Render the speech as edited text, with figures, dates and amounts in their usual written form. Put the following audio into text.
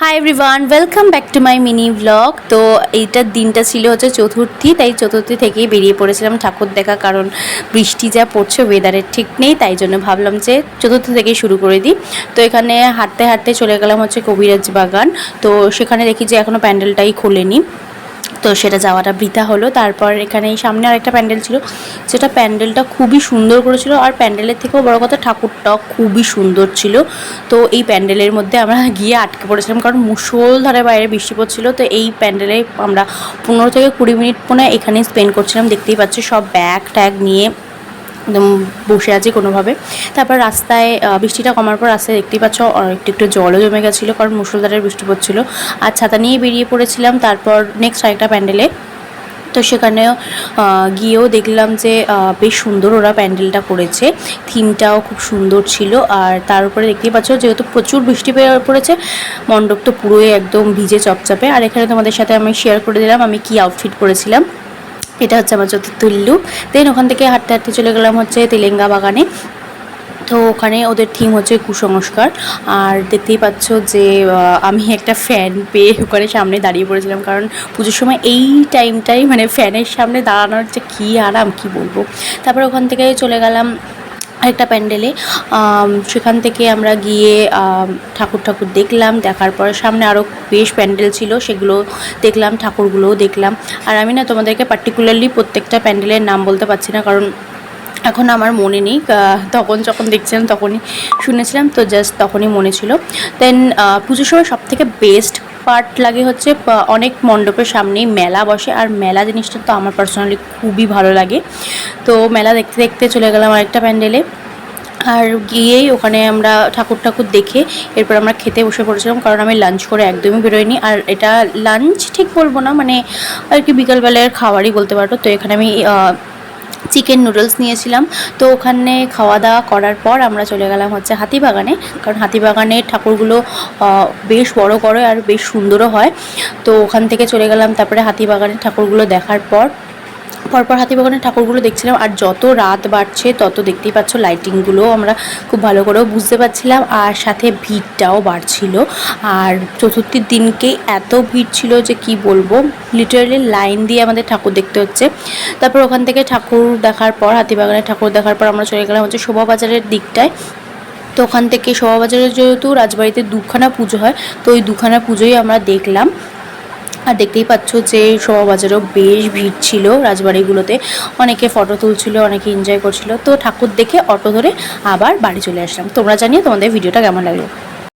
Hi everyone, welcome back to my mini blog. তো এইটার দিনটা ছিল হচ্ছে চতুর্থী, তাই চতুর্থী থেকেই বেরিয়ে পড়েছিলাম ঠাকুর দেখা। কারণ বৃষ্টি যা পড়ছে, ওয়েদারের ঠিক নেই, তাই জন্য ভাবলাম যে চতুর্থী থেকেই শুরু করে দিই। তো এখানে হাঁটতে হাঁটতে চলে গেলাম হচ্ছে কবিরাজ বাগান। তো সেখানে দেখি যে এখনও প্যান্ডেলটাই খোলেনি, তো সেটা যাওয়াটা বৃথা হলো। তারপর এখানে সামনে আরেকটা প্যান্ডেল ছিল, যেটা প্যান্ডেলটা খুবই সুন্দর করেছিল, আর প্যান্ডেলের থেকেও বড় কথা ঠাকুরটাও খুবই সুন্দর ছিল। তো এই প্যান্ডেলের মধ্যে আমরা গিয়ে আটকে পড়েছিলাম, কারণ মুষলধারে বাইরে বৃষ্টি পড়ছিল। তো এই প্যান্ডেলে আমরা 15 থেকে 20 মিনিট এখানেই স্পেন্ড করছিলাম। দেখতেই পাচ্ছি সব ব্যাগ ট্যাগ নিয়ে একদম বসে আছি কোনোভাবে। তারপর রাস্তায় বৃষ্টিটা কমার পর রাস্তায় দেখতেই পাচ্ছ একটু একটু জলও জমে গেছিলো, কারণ মুষলধারে বৃষ্টি পড়ছিলো। আর ছাতা নিয়ে বেরিয়ে পড়েছিলাম। তারপর নেক্সট আরেকটা প্যান্ডেলে, তো সেখানেও গিয়েও দেখলাম যে বেশ সুন্দর ওরা প্যান্ডেলটা করেছে, থিমটাও খুব সুন্দর ছিল। আর তার উপরে দেখতেই পাচ্ছ যেহেতু প্রচুর বৃষ্টি পড়েছে, মণ্ডপ তো পুরোই একদম ভিজে চপচপে। আর এখানে তোমাদের সাথে আমি শেয়ার করে দিলাম আমি কি আউটফিট পরেছিলাম। এটা হচ্ছে আমার চতুর্থ লুক। দেন ওখান থেকে হাঁটতে হাঁটতে চলে গেলাম হচ্ছে তেলেঙ্গা বাগানে। তো ওখানে ওদের থিম হচ্ছে কুসংস্কার। আর দেখতেই পাচ্ছ যে আমি একটা ফ্যান পেয়ে ওখানে সামনে দাঁড়িয়ে পড়েছিলাম, কারণ পুজোর সময় এই টাইমটাই মানে ফ্যানের সামনে দাঁড়ানোর যে কী আরাম, কী বলবো। তারপর ওখান থেকে চলে গেলাম আরেকটা প্যান্ডেলে। সেখান থেকে আমরা গিয়ে ঠাকুর দেখলাম। দেখার পরে সামনে আরও বেশ প্যান্ডেল ছিল, সেগুলো দেখলাম, ঠাকুরগুলোও দেখলাম। আর আমি না তোমাদেরকে পার্টিকুলারলি প্রত্যেকটা প্যান্ডেলের নাম বলতে পারছি না, কারণ এখন আমার মনে নেই। তখন যখন দেখছিলাম তখনই শুনেছিলাম, তো জাস্ট তখনই মনে ছিল। দেন পুজোর সময় সবথেকে বেস্ট পার্ট লাগে হচ্ছে অনেক মণ্ডপের সামনেই মেলা বসে, আর মেলা জিনিসটা তো আমার পার্সোনালি খুবই ভালো লাগে। তো মেলা দেখতে দেখতে চলে গেলাম আরেকটা প্যান্ডেলে। আর গিয়েই ওখানে আমরা ঠাকুর দেখে এরপর আমরা খেতে বসে পড়েছিলাম, কারণ আমি লাঞ্চ করে একদমই বেরোইনি। আর এটা লাঞ্চ ঠিক বলবো না, মানে আর কি বিকালবেলার খাবারই বলতে পারো। তো এখানে আমি চিকেন নুডলস নিয়েছিলাম। তো ওখানে খাওয়া দাওয়া করার পর আমরা চলে গেলাম হচ্ছে হাতিবাগানে, কারণ হাতিবাগানের ঠাকুরগুলো বেশ বড় করে আর বেশ সুন্দরও হয়। তো ওখান থেকে চলে গেলাম। তারপরে হাতিবাগানের ঠাকুরগুলো দেখার পরপর হাতিবাগানের ঠাকুরগুলো দেখছিলাম। আর যত রাত বাড়ছে তত দেখতেই পাচ্ছ লাইটিংগুলো আমরা খুব ভালো করেও বুঝতে পারছিলাম, আর সাথে ভিড়টাও বাড়ছিল। আর চতুর্থীর দিনকে এত ভিড় ছিল যে কি বলবো, লিটারালি লাইন দিয়ে আমাদের ঠাকুর দেখতে হচ্ছে। তারপর ওখান থেকে ঠাকুর দেখার পর, হাতিবাগানের ঠাকুর দেখার পর আমরা চলে গেলাম হচ্ছে শোভাবাজারের দিকটায়। তো ওখান থেকে শোভাবাজারের যেহেতু রাজবাড়িতে দুখানা পুজো হয়, তো ওই দুখানা পুজোই আমরা দেখলাম। আর দেখতেই পাচ্ছ যে শোভাবাজারেও বেশ ভিড় ছিল রাজবাড়িগুলোতে, অনেকে ফটো তুলছিল, অনেকে এনজয় করছিল। তো ঠাকুর দেখে অটো ধরে আবার বাড়ি চলে আসলাম। তোমরা জানিও তোমাদের ভিডিওটা কেমন লাগলো।